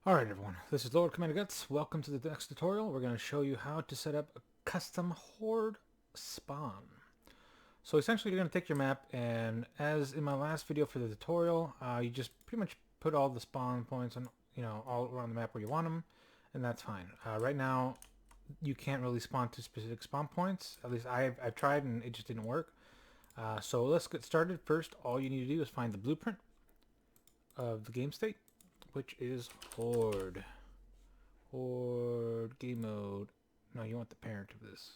Alright everyone, this is Lord Commander Guts. Welcome to the next tutorial. We're going to show you how to set up a custom Horde spawn. So essentially you're going to take your map, and as in my last video for the tutorial, you just pretty much put all the spawn points on, all around the map where you want them, and that's fine. Right now you can't really spawn to specific spawn points. At least I've tried and it just didn't work. So let's get started. First, all you need to do is find the blueprint of the game state, which is Horde. Horde game mode. No, you want the parent of this.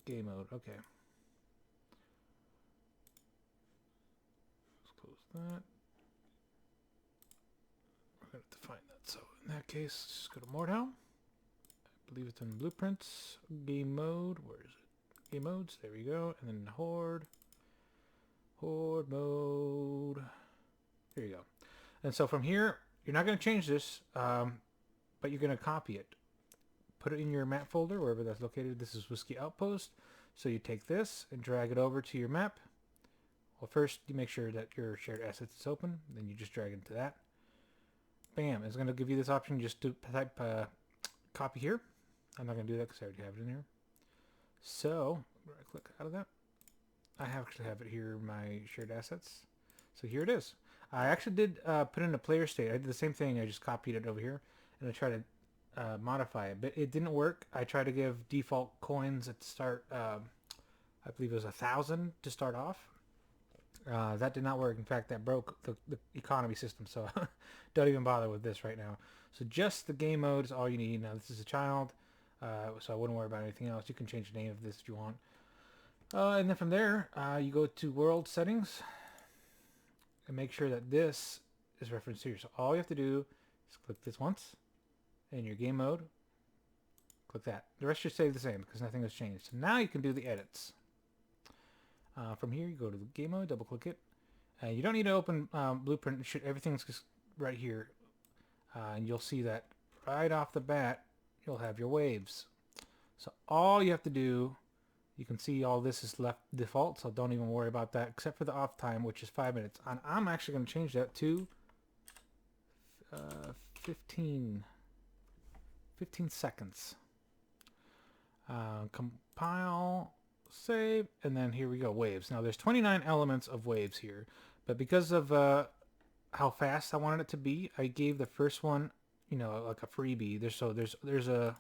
Game mode. Okay. Let's close that. We're going to have to find that. So in that case, just go to Mordhau. I believe it's in blueprints. Game mode. Where is it? Game modes. There we go. And then Horde. Horde mode. There you go. And so from here, you're not going to change this, but you're going to copy it. Put it in your map folder, wherever that's located. This is Whiskey Outpost. So you take this and drag it over to your map. Well, first you make sure that your shared assets is open. Then you just drag it into that. Bam. It's going to give you this option just to type copy here. I'm not going to do that because I already have it in here. So right click out of that. I actually have it here in my shared assets. So here it is. I actually did put in a player state. I did the same thing. I just copied it over here and I tried to modify it, but it didn't work. I tried to give default coins at the start. I believe it was 1,000 to start off. That did not work. In fact, that broke the economy system. So don't even bother with this right now. So just the game mode is all you need. Now this is a child, so I wouldn't worry about anything else. You can change the name of this if you want. And then from there, you go to world settings. And make sure that this is referenced here. So all you have to do is click this once in your game mode. Click that. The rest should stay the same because nothing has changed. So now you can do the edits. From here, you go to the game mode, double click it. You don't need to open blueprint. Everything's just right here. And you'll see that right off the bat, you'll have your waves. So all you have to do, you can see all this is left default, so don't even worry about that, except for the off time, which is 5 minutes. And I'm actually going to change that to 15 seconds. Compile, save, and then here we go, waves. Now there's 29 elements of waves here, but because of how fast I wanted it to be, I gave the first one, like a freebie. There's a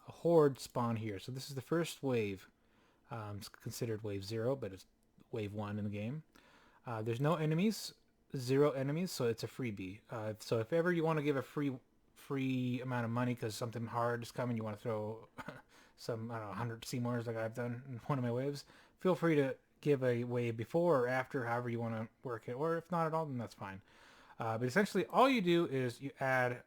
horde spawn here, so this is the first wave. It's considered wave 0, but it's wave 1 in the game. There's no enemies, 0 enemies, so it's a freebie. So if ever you want to give a free amount of money because something hard is coming, you want to throw some, 100 Seymours like I've done in one of my waves, feel free to give a wave before or after, however you want to work it, or if not at all, then that's fine. But essentially, all you do is you add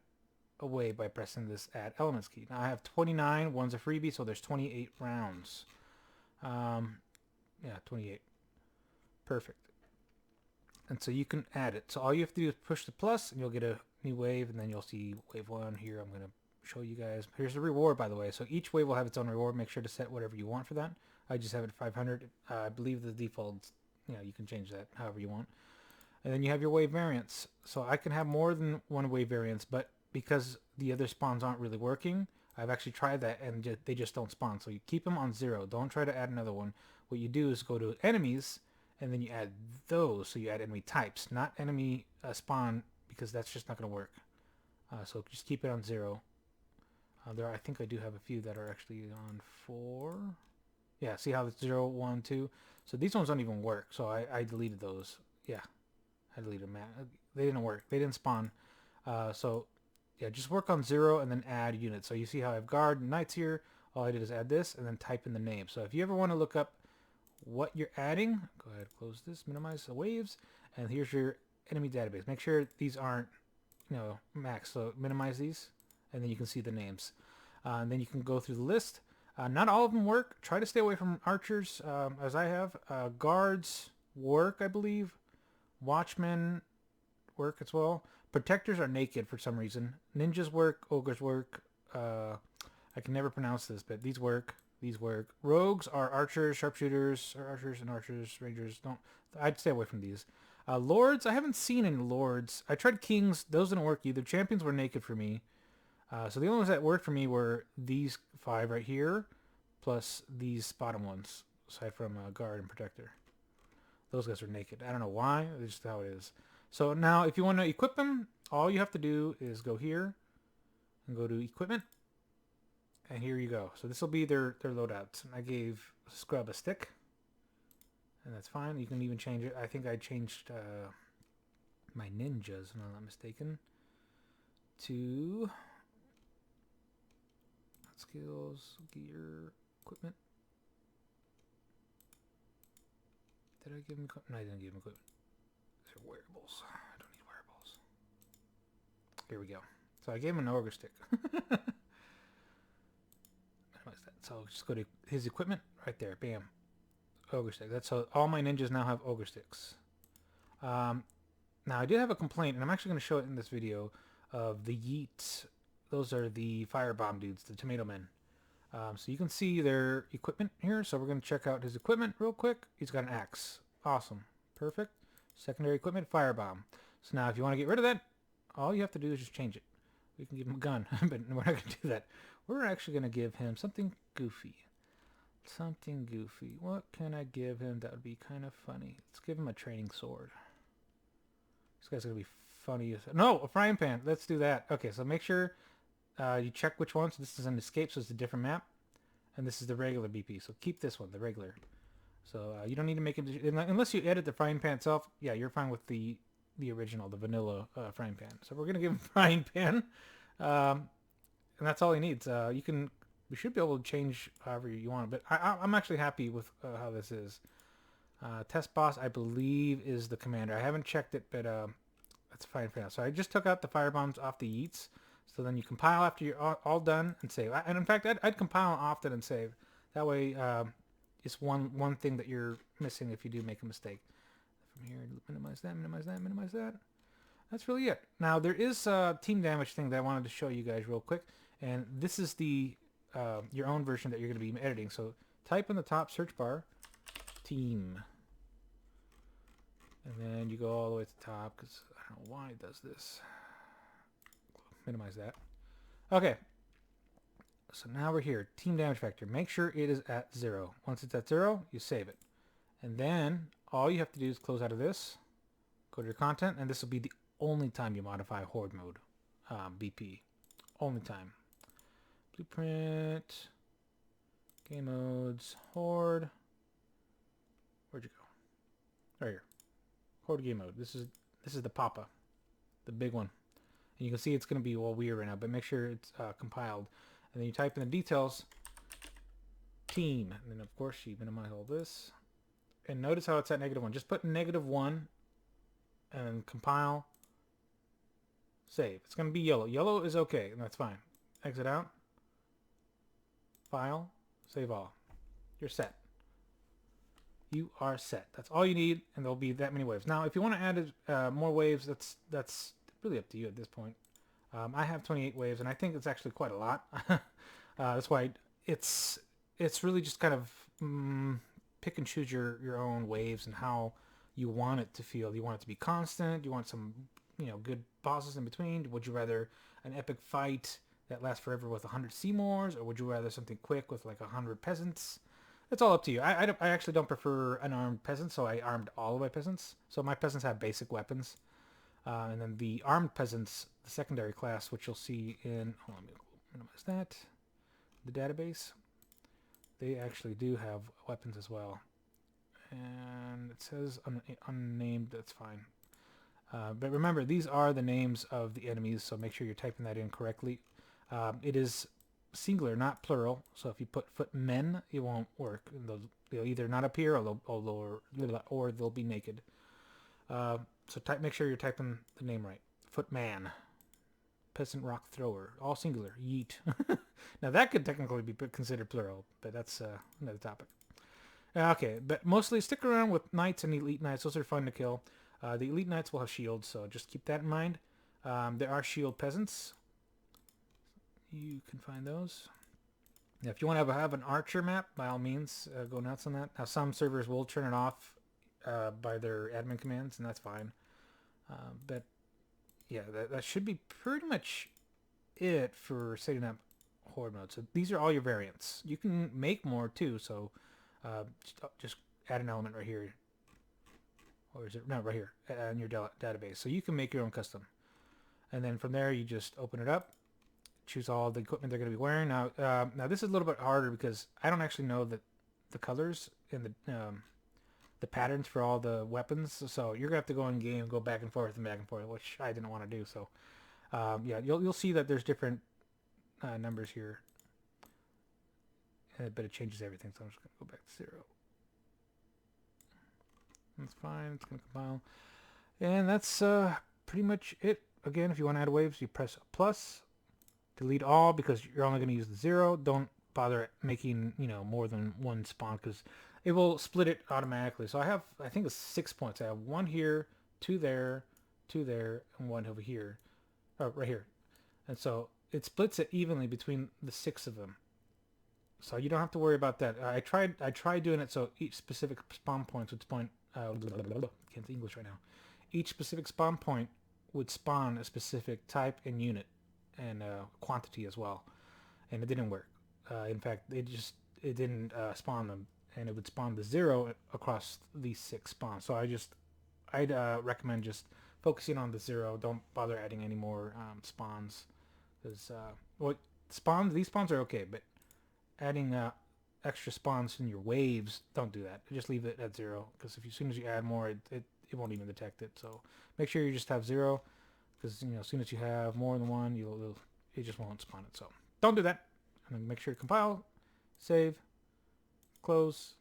a wave by pressing this add elements key. Now I have 29, one's a freebie, so there's 28 rounds. Yeah, 28. Perfect. And so you can add it. So all you have to do is push the plus and you'll get a new wave, and then you'll see wave 1 here. I'm going to show you guys. Here's the reward, by the way. So each wave will have its own reward. Make sure to set whatever you want for that. I just have it at 500. I believe the default, you can change that however you want. And then you have your wave variants. So I can have more than one wave variants, but because the other spawns aren't really working, I've actually tried that and they just don't spawn. So you keep them on 0. Don't try to add another one. What you do is go to enemies and then you add those. So you add enemy types, not enemy spawn, because that's just not going to work. So just keep it on 0. I think I do have a few that are actually on 4. Yeah, see how it's 0, 1, 2. So these ones don't even work. So I deleted those. Yeah, I deleted them. They didn't work. They didn't spawn. So yeah, just work on 0 and then add units. So you see how I have guard and knights here. All I did is add this and then type in the name. So if you ever want to look up what you're adding, go ahead, close this, minimize the waves, and here's your enemy database. Make sure these aren't, max. So minimize these, and then you can see the names. And then you can go through the list. Not all of them work. Try to stay away from archers, as I have. Guards work, I believe. Watchmen work as well. Protectors are naked for some reason. Ninjas work. Ogres work. I can never pronounce this, but these work. These work. Rogues are archers, sharpshooters, or archers and archers, rangers. I'd stay away from these. Lords, I haven't seen any lords. I tried kings. Those didn't work either. Champions were naked for me. So the only ones that worked for me were these 5 right here, plus these bottom ones, aside from guard and protector. Those guys are naked. I don't know why. It's just how it is. So now if you want to equip them, all you have to do is go here and go to equipment. And here you go. So this will be their loadouts. And I gave Scrub a stick. And that's fine. You can even change it. I think I changed my ninjas, if I'm not mistaken, to skills, gear, equipment. Did I give him equipment? No, I didn't give him equipment. These are wearables. I don't need wearables. Here we go. So I gave him an ogre stick. Minimize that. So just go to his equipment right there. Bam. Ogre stick. That's how all my ninjas now have ogre sticks. Now I did have a complaint, and I'm actually going to show it in this video, of the yeet. Those are the firebomb dudes, the tomato men. So you can see their equipment here. So we're going to check out his equipment real quick. He's got an axe. Awesome. Perfect. Secondary equipment, firebomb. So now if you want to get rid of that, all you have to do is just change it. We can give him a gun, but we're not going to do that. We're actually going to give him something goofy. Something goofy. What can I give him that would be kind of funny? Let's give him a training sword. This guy's going to be funny. No, a frying pan. Let's do that. Okay, so make sure you check which one. So this is an escape, so it's a different map. And this is the regular BP. So keep this one, the regular. So you don't need to make it, unless you edit the frying pan itself. Yeah, you're fine with the original, the vanilla frying pan. So we're going to give him frying pan. And that's all he needs. We should be able to change however you want. But I'm actually happy with how this is. Test boss, I believe, is the commander. I haven't checked it, but that's fine for now. So I just took out the firebombs off the yeets. So then you compile after you're all done and save. And in fact, I'd compile often and save. That way, it's one thing that you're missing if you do make a mistake. From here, minimize that, minimize that, minimize that. That's really it. Now, there is a team damage thing that I wanted to show you guys real quick. And this is the your own version that you're going to be editing. So type in the top search bar, team. And then you go all the way to the top, because I don't know why it does this. Minimize that. Okay. So now we're here. Team damage factor. Make sure it is at 0. Once it's at 0, you save it. And then all you have to do is close out of this, go to your content, and this will be the only time you modify Horde mode, BP. Only time. Blueprint, game modes, Horde. Where'd you go? Right here. Horde game mode. This is the Papa, the big one. And you can see it's going to be all weird right now, but make sure it's compiled. And then you type in the details, team. And then, of course, you minimize all this. And notice how it's at -1. Just put -1 and compile, save. It's going to be yellow. Yellow is okay, and that's fine. Exit out. File, save all. You're set. You are set. That's all you need, and there'll be that many waves. Now, if you want to add more waves, that's really up to you at this point. I have 28 waves, and I think it's actually quite a lot. That's why it's really just kind of pick and choose your own waves and how you want it to feel. You want it to be constant? You want some good bosses in between? Would you rather an epic fight that lasts forever with 100 Seymours, or would you rather something quick with like 100 peasants? It's all up to you. I actually don't prefer an armed peasant, so I armed all of my peasants. So my peasants have basic weapons. And then the armed peasants, the secondary class, which you'll see in, hold on, let me minimize that, the database, they actually do have weapons as well. And it says unnamed, that's fine. But remember, these are the names of the enemies, so make sure you're typing that in correctly. It is singular, not plural, so if you put footmen, it won't work. They'll either not appear or they'll be naked. So make sure you're typing the name right. Footman. Peasant rock thrower. All singular. Yeet. Now that could technically be considered plural, but that's another topic. Okay, but mostly stick around with knights and elite knights. Those are fun to kill. The elite knights will have shields, so just keep that in mind. There are shield peasants. You can find those. Now, if you want to have an archer map, by all means, go nuts on that. Now, some servers will turn it off by their admin commands, and that's fine. But yeah, that should be pretty much it for setting up Horde mode. So these are all your variants. You can make more too, so just add an element right here. Or is it? No, right here in your database. So you can make your own custom. And then from there, you just open it up, choose all the equipment they're going to be wearing. Now this is a little bit harder because I don't actually know the colors and the patterns for all the weapons. So you're going to have to go in game, go back and forth, which I didn't want to do. So yeah, you'll see that there's different numbers here. But it changes everything, so I'm just going to go back to 0. That's fine. It's going to compile. And that's pretty much it. Again, if you want to add waves, you press plus. Delete all because you're only going to use the 0. Don't bother making, more than one spawn because it will split it automatically. So I think it's 6 points. I have 1 here, 2 there, 2 there, and 1 over here. Oh, right here. And so it splits it evenly between the 6 of them. So you don't have to worry about that. I tried doing it so each specific spawn point would spawn. Can't say English right now. Each specific spawn point would spawn a specific type and unit and quantity as well, and it didn't work. In fact, it didn't spawn them, and it would spawn the 0 across these 6 spawns. So I'd recommend just focusing on the 0. Don't bother adding any more spawns, because these spawns are okay, but adding extra spawns in your waves, don't do that. Just leave it at 0, because as soon as you add more, it won't even detect it. So make sure you just have 0, because as soon as you have more than 1, it just won't spawn it. So don't do that. And then make sure to compile, save, close,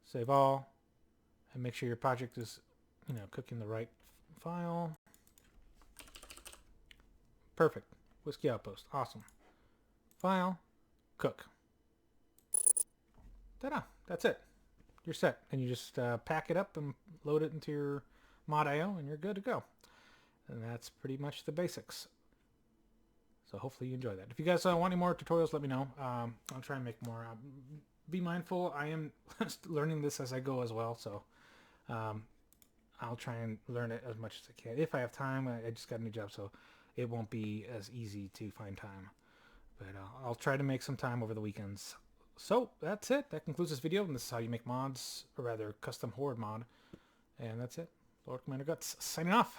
save all, and make sure your project is cooking the right file. Perfect. Whiskey Outpost. Awesome. File, cook. Ta-da! That's it. You're set. And you just pack it up and load it into your mod.io and you're good to go. And that's pretty much the basics. So hopefully you enjoy that. If you guys want any more tutorials, let me know. I'll try and make more. Be mindful, I am learning this as I go as well. So I'll try and learn it as much as I can. If I have time, I just got a new job, so it won't be as easy to find time. But I'll try to make some time over the weekends. So that's it. That concludes this video, and this is how you make mods, or rather custom Horde mod. And that's it. Lord Commander Guts signing off.